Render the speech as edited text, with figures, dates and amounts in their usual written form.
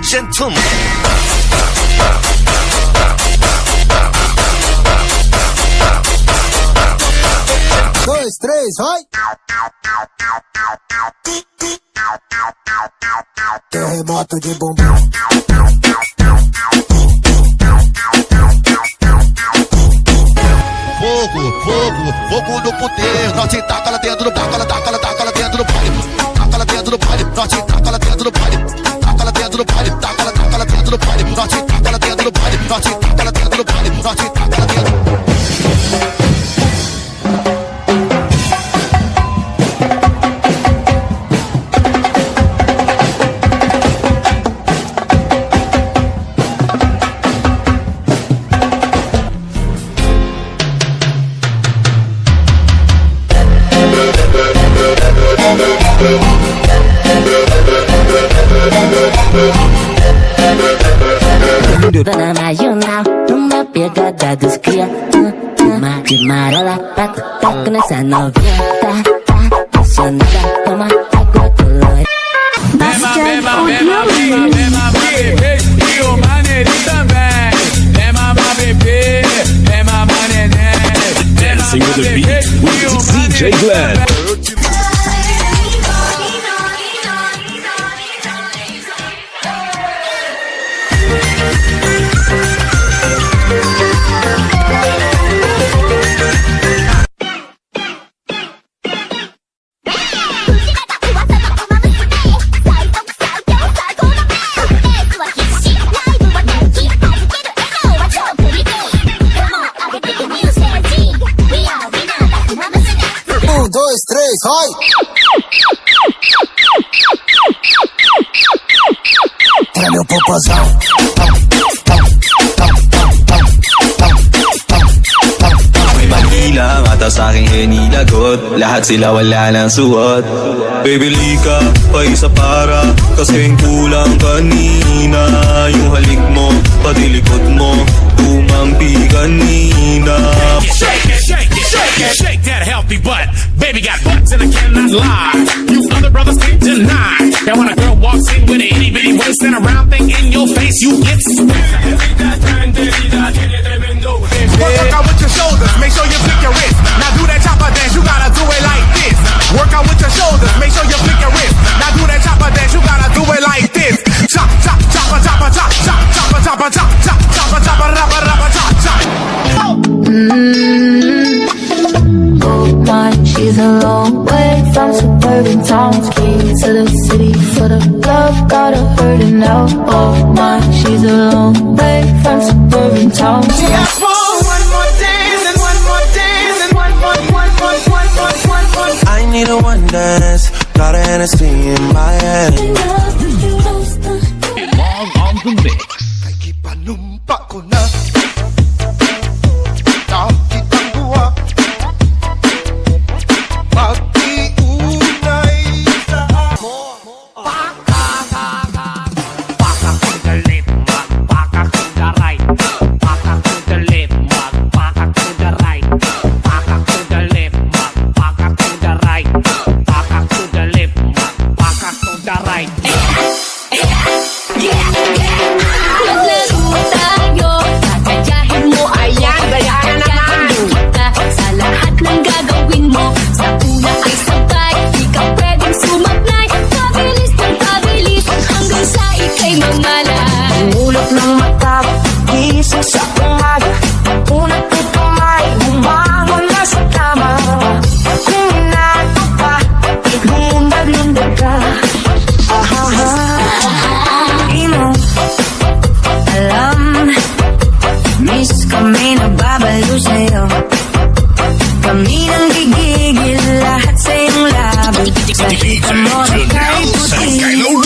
Gentleman. Dois, três, vai! Terremoto de bumbum. Fogo no poder. Norte taca lá dentro do taca lá dentro do baile. Taca lá dentro do baile. Norte taca lá dentro do baile. Taca lá dentro do baile. Taca lá dentro do baile. Norte taca lá dentro do baile. Norte taca lá dentro do baile. Norte taca lá dentro. Dona Marginal, numa pegada dos cria. Uma de marola, taco nessa novinha. Tá, apaixonada, toma água do loiro. Beba, bebê, e o maneirinho também. Beba, bebê, beba, neném. Dancing with the beat with DJ Glenn. Dois, três, vai! Pra meu popozão. Manila, mata sa'king hinilagot. Lahat sila wala nang suot. Bibili ka pa isa para kasing kulang kanina. Yung halik mo, pati likod mo tumampi kanina. Shake it, shake it, shake it, shake that healthy butt. Baby got butts and I cannot lie. You other brothers can't deny. Now when a girl walks in with an itty bitty waist and a round thing in your face, you get Work out with your shoulders, make sure you flick your wrist. Now do that chopper dance, you gotta do it like this. Work out with your shoulders, make sure you flick your wrist. Now do that chopper dance, you gotta do it like this. Chop, chop, chopper, chopper, chop, chop, chopper, chopper, chop, chop, chopper, chopper, rapper, rapper, chop, chop. Gold mine, she's a long way from suburban towns. Key to the city for the love, got her hurting now. Gold mine, she's a long way from suburban towns. I need a one dance, got a Hennessy in my hand. Long on the mix. Kay panumpa ko na. Nakitang buwa. Pag-iunay sa ako. Baka to the left, baka to the right. Baka to the left, baka to the right. Baka to the left, baka to the right. Baka to the left, baka to the right. Yo le gusta yo Put them on a tight routine.